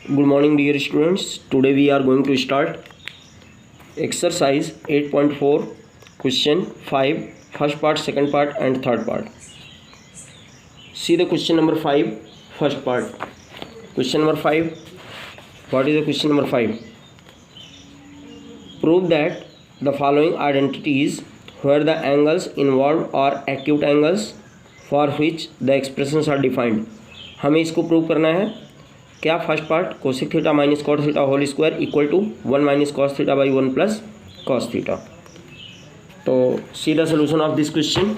Good morning, dear students. Today we are going to start exercise 8.4, question 5, first part, second part, and third part. See the question number 5, first part. Question number 5. What is the question number 5? Prove that the following identities where the angles involved are acute angles for which the expressions are defined. हमें इसको prove करना है. क्या first part cosec theta minus cot theta whole square equal to 1 minus cos theta by 1 plus cos theta. तो see the solution of this question.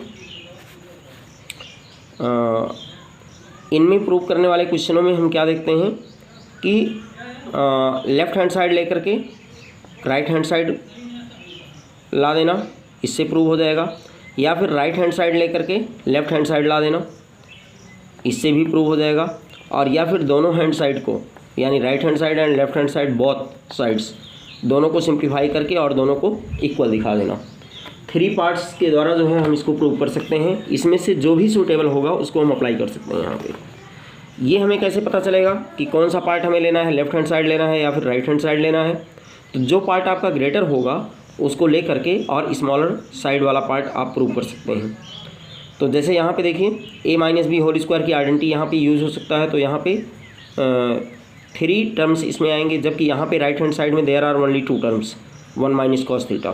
इनमें prove करने वाले क्वेश्चनों में हम क्या देखते हैं कि लेफ़्ट हैंड साइड लेकर के राइट हैंड साइड ला देना, इससे प्रूव हो जाएगा, या फिर राइट हैंड साइड लेकर के लेफ़्ट हैंड साइड ला देना, इससे भी प्रूव हो जाएगा, और या फिर दोनों हैंड साइड को यानी right hand side and left hand side both sides दोनों को सिंप्लीफाई करके और दोनों को इक्वल दिखा देना. 3 पार्ट्स के द्वारा जो है हम इसको प्रूव कर सकते हैं. इसमें से जो भी सूटेबल होगा उसको हम अप्लाई कर सकते हैं. यहाँ पे ये हमें कैसे पता चलेगा कि कौन सा पार्ट हमें लेना है, लेफ्ट हैंड साइड लेना है या फिर राइट हैंड साइड लेना है. तो जो पार्ट आपका ग्रेटर होगा उसको ले करके और स्मॉलर साइड वाला पार्ट आप प्रूव कर सकते हैं. तो जैसे यहाँ पे देखिए a minus B whole square की आइडेंटिटी यहाँ पे यूज़ हो सकता है. तो यहाँ पे 3 टर्म्स इसमें आएंगे, जबकि यहाँ पे राइट हैंड साइड में there are only 2 terms 1 minus cos theta.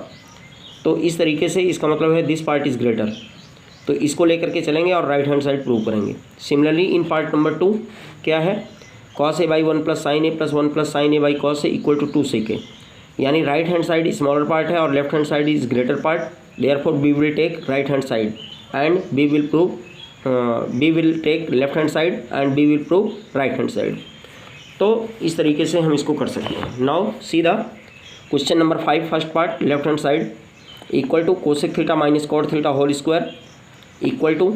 तो इस तरीके से इसका मतलब है दिस पार्ट इज़ ग्रेटर. तो इसको लेकर के चलेंगे और राइट हैंड साइड प्रूव करेंगे. सिमिलरली इन पार्ट नंबर 2 क्या है, cos A by 1 plus sine A plus 1 plus sine A by cos A equal to 2 sec A. यानी right hand side smaller part है और left hand side is greater part. Therefore we will take right hand side and we will take left hand side and we will prove right hand side. तो इस तरीके से हम इसको कर सकते हैं. Now see the question number 5 first part. Left hand side equal to cosec theta minus cot theta whole square equal to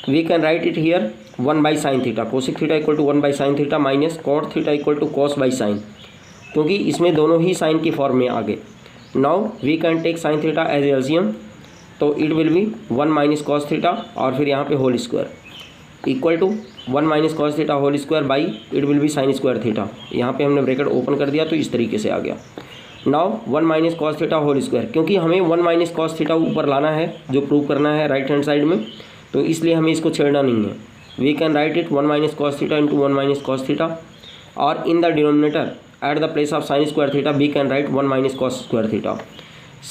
we can write it here 1 by sine theta. Cosec theta equal to 1 by sine theta minus cot theta equal to cos by sine, क्योंकि इसमें दोनों ही sign की form में आ गए. Now we can take sine theta as LCM. तो it will be 1 minus cos theta और फिर यहाँ पे whole square equal to 1 minus cos theta whole square by it will be sine square theta. यहाँ पे हमने ब्रैकेट ओपन कर दिया तो इस तरीके से आ गया. Now 1 minus cos theta whole square, क्योंकि हमें 1 माइनस कॉस थीटा ऊपर लाना है जो प्रूव करना है राइट हैंड साइड में, तो इसलिए हमें इसको छेड़ना नहीं है. We can write it 1 minus cos theta into 1 minus cos theta, और in the denominator at the place of sine square theta we can write 1 minus cos square theta.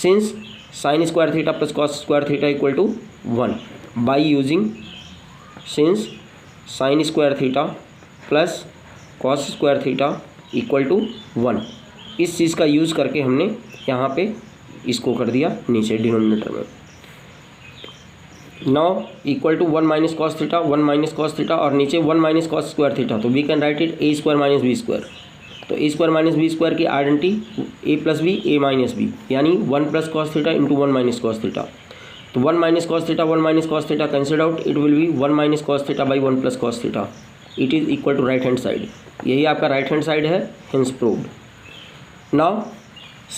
Since sin square theta plus cos square theta equal to 1 by using since sin square theta plus cos square theta equal to 1, इस चीज़ का use करके हमने यहाँ पे इसको कर दिया नीचे डिनोमिनेटर में. Now equal to 1 minus cos theta 1 minus cos theta और नीचे 1 माइनस कॉस स्क्वायर थीटा. तो we can write it A square minus B square. तो A square minus B square की identity A plus B A minus B, यानी 1 plus cos theta into 1 minus cos theta. तो 1 minus cos theta 1 minus cos theta cancel out, it will be 1 minus cos theta by 1 plus cos theta. It is equal to right hand side. यही आपका right hand side है, hence proved. Now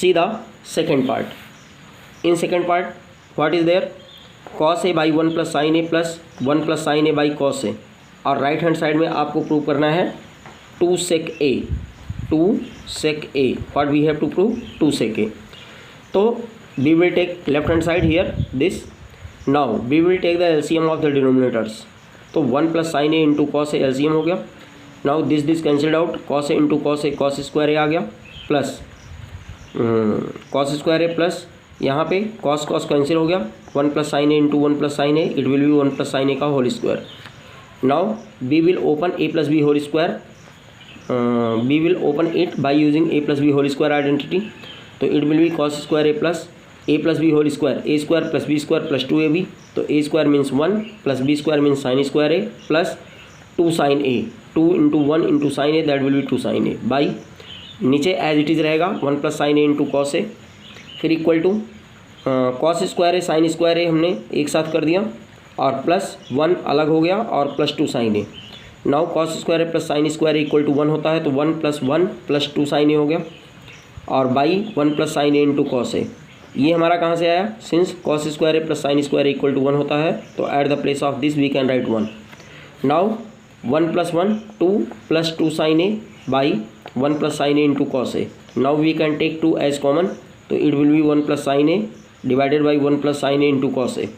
see the second part. In second part what is there, cos A by 1 plus sine A plus 1 plus sine A by cos A, और right hand side में आपको prove करना है 2 sec a. 2 sec a. What we have to prove? 2 sec a. So we will take left hand side here this. Now we will take the LCM of the denominators. तो 1 plus sin a into cos a LCM हो गया. Now this cancelled out. Cos a into cos a cos square a आ गया plus cos square a plus यहाँ पे cos cancel हो गया. 1 plus sin a into 1 plus sin a, it will be 1 plus sin a का whole square. Now we will open a plus b whole square. We will open it by using a plus b whole square identity. तो it will be cos square a plus b whole square, a square plus b square plus 2ab. तो a square means 1 plus b square means sin square a plus 2 sin a. 2 into 1 into sin a, that will be 2 sin a by नीचे as it is रहेगा 1 plus sine A into cos A, फिर equal to cos square A sine square A हमने एक साथ कर दिया और plus 1 अलग हो गया और plus 2 sine A. Now cos square A plus sine square equal to 1 होता है, तो 1 प्लस 2 साइन ए हो गया और by 1 plus sine A into cos A. ये हमारा कहाँ से आया, since cos square A plus sine square equal to 1 होता है, तो at the place of this we can write 1. Now 1 plus 1 2 plus 2 sine A by 1 plus sine A into cos A. Now we can take 2 as common, तो it will be 1 plus sine A divided by 1 plus sine A into cos A.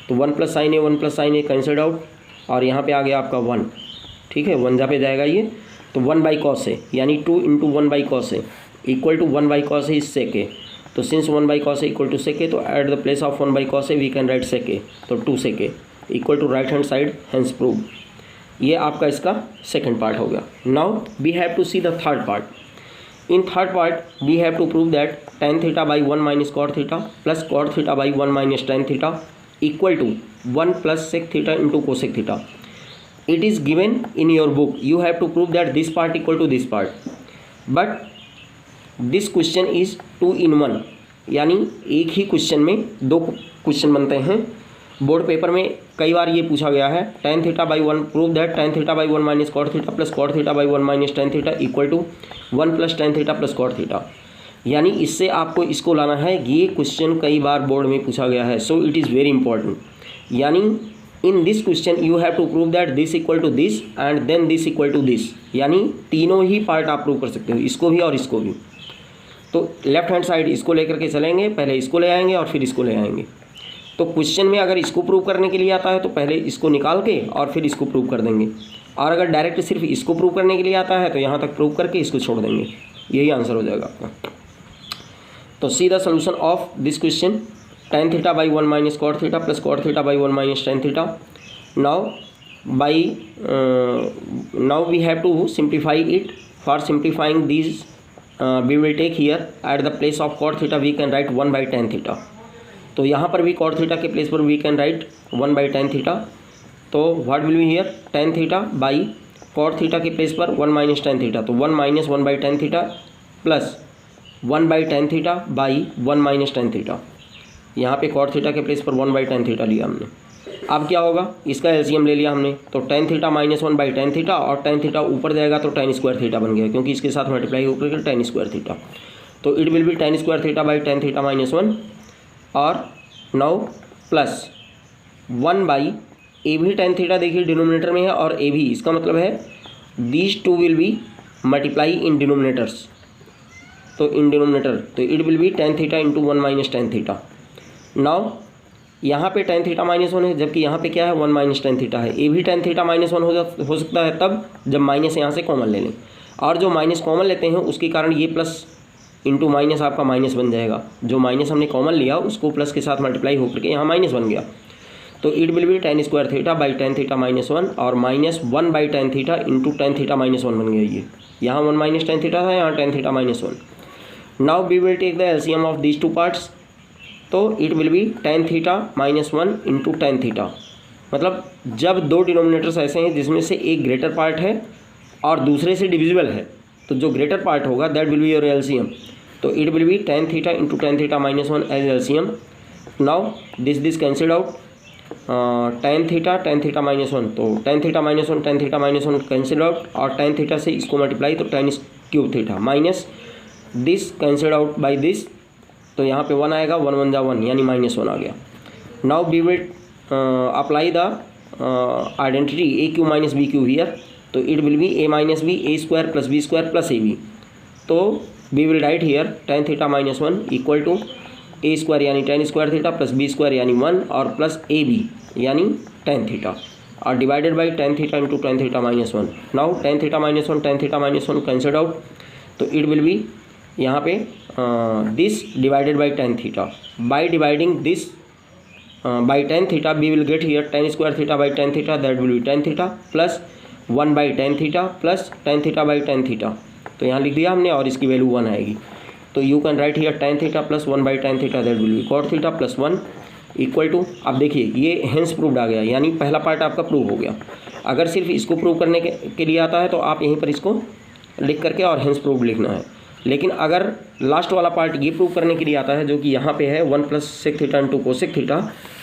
तो 1 plus sine A 1 plus sine A cancelled out, और यहाँ पे आ गया आपका 1, ठीक है, 1 जहाँ पे जाएगा ये, तो 1 बाई कॉस ए यानी 2 into 1 by cos A equal to 1 by cos A is sec A. तो since 1 by cos A equal to sec A, तो at the place of 1 by cos A we can write sec A, तो 2 sec A equal to right hand side, hence prove. ये आपका इसका second part हो गया। Now we have to see the third part. In third part we have to prove that tan theta by 1 minus cot theta plus cot theta by 1 minus tan theta equal to 1 plus sec theta into cosec theta. It is given in your book. You have to prove that this part equal to this part. But this question is 2 in 1, यानी एक ही question में 2 question बनते हैं। Board paper में कई बार ये पूछा गया है, tan theta by 1 prove that tan theta by 1 minus cot theta plus cot theta by 1 minus tan theta equal to 1 plus tan theta plus cot theta. यानी इससे आपको इसको लाना है। ये क्वेश्चन कई बार बोर्ड में पूछा गया है, so it is very important. यानी in this question you have to prove that this equal to this and then this equal to this, यानी तीनों ही पार्ट आप प्रूव कर सकते हो, इसको भी और इसको भी। तो लेफ्ट हैंड साइड इसको लेकर के चलेंगे, पहले इसको ले आएंगे और फिर इसको ले आएंगे। तो क्वेश्चन में अगर इसको प्रूव करने के लिए आता है तो पहले इसको निकाल के और फिर इसको प्रूव कर देंगे, और अगर डायरेक्ट सिर्फ इसको प्रूव करने के लिए आता है तो यहाँ तक प्रूव करके इसको छोड़ देंगे। यही आंसर हो जाएगा आपका। तो see the solution of this question, tan theta by 1 minus cot theta plus cot theta by 1 minus tan theta. Now we have to simplify it. For simplifying these we will take here at the place of cot theta we can write 1 by tan theta। तो यहाँ पर भी cot theta के place पर we can write 1 by tan theta। तो what will be here, tan theta by cot theta के place पर 1 minus tan theta, तो 1 minus 1 by tan theta plus 1 by tan theta by 1 minus tan theta। यहाँ पे cot theta के place पर 1 by tan theta लिया हमने। अब क्या होगा, इसका एलसीएम ले लिया हमने, तो tan theta minus 1 by tan theta, और tan थीटा ऊपर जाएगा तो tan स्क्वायर थीटा बन गया, क्योंकि इसके साथ मल्टीप्लाई होकर के tan स्क्वायर थीटा। तो it will be tan square theta by tan theta minus 1, और नाउ प्लस 1 बाई ए भी tan थीटा देखिए डिनोमिनेटर में है और ए भी, इसका मतलब है these two will be multiply in denominators. तो इन डिनोमिनेटर तो it will be tan theta into 1 minus tan theta. Now यहाँ पे tan थीटा माइनस 1 है, जबकि यहाँ पे क्या है 1 माइनस tan थीटा है। ए भी tan थीटा माइनस 1 हो सकता है तब जब माइनस यहाँ से कॉमन ले लें, और जो माइनस कॉमन लेते हैं उसके कारण ये प्लस इंटू माइनस आपका माइनस बन जाएगा। जो माइनस हमने कॉमन लिया उसको प्लस के साथ मल्टीप्लाई होकर के यहाँ माइनस बन गया। तो it will be tan square theta by tan theta minus 1, और minus 1 by tan theta into tan theta minus 1 बन गया। ये यहाँ 1 माइनस tan थीटा था, यहाँ tan theta minus 1। Now we will take the LCM of these two parts. तो it will be tan theta minus 1 into tan theta. मतलब जब 2 denominators ऐसे हैं जिसमें से एक ग्रेटर पार्ट है और दूसरे से डिविजिबल है, तो जो ग्रेटर पार्ट होगा that will be your LCM. तो it will be tan theta into tan theta minus 1 as LCM. Now this cancelled out, tan theta minus 1, तो tan theta minus 1 tan theta minus 1 cancel out, और tan theta से इसको multiply तो tan cube theta minus this cancelled out by this, तो यहाँ पे 1 आएगा, 1 1 जा 1 यानी माइनस 1 आ गया। Now we will apply the identity A cube minus B cube here. तो it will be A minus B A square plus B square plus A B. तो we will write here tan theta minus 1 equal to A square यानी tan square theta plus B square यानी 1, और plus A B यानी tan theta, और divided by tan theta into tan theta minus 1। Now tan theta minus 1 tan theta minus 1 cancelled out, तो it will be यहाँ पे this divided by tan theta. By dividing this by tan theta we will get here tan square theta by tan theta, that will be tan theta plus 1 by tan theta plus tan theta by tan theta. तो यहाँ लिख दिया हमने, और इसकी value 1 आएगी। तो you can write here tan theta plus 1 by tan theta, that will be cot theta plus 1 equal to, अब देखिए ये हेंस प्रूव्ड आ गया, यानी पहला पार्ट आपका प्रूव हो गया। अगर सिर्फ इसको प्रूव करने के लिए आता है तो आप यहीं पर इसको लिख करके और हेंस प्रूव्ड लिखना है। लेकिन अगर लास्ट वाला पार्ट ये प्रूव करने के लिए आता है, जो कि यहाँ पे है 1 plus sec theta into cosec theta,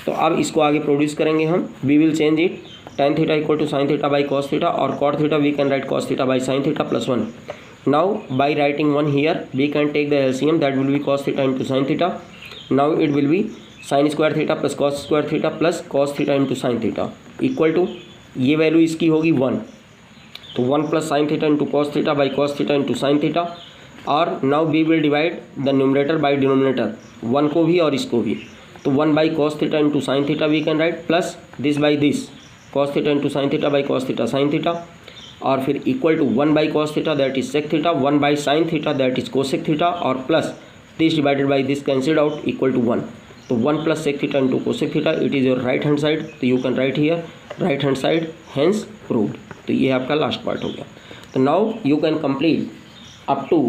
तो अब इसको आगे प्रोड्यूस करेंगे हम। We will change it, tan theta equal to sine theta by cos theta, और cot theta we can write cos theta by sine theta plus 1। Now by writing 1 here we can take the LCM, that will be cos theta into sine theta. Now it will be sine square theta plus cos square theta plus cos theta into sine theta equal to, ये value इसकी होगी 1। तो 1 plus sine theta into cos theta by cos theta into sine theta. और now we will divide the numerator by denominator, 1 को भी और इसको भी। तो 1 by cos theta into sine theta we can write, plus this by this, cos theta into sine theta by cos theta sine theta. और फिर equal to 1 by cos theta that is sec theta, 1 by sine theta that is cosec theta, और plus this divided by this cancelled out equal to 1। तो 1 plus sec theta into cosec theta, it is your right hand side, तो you can write here right hand side, hence proved. तो ये आपका last part हो गया। तो now you can complete up to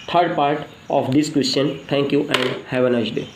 third part of this question. Thank you and have a nice day.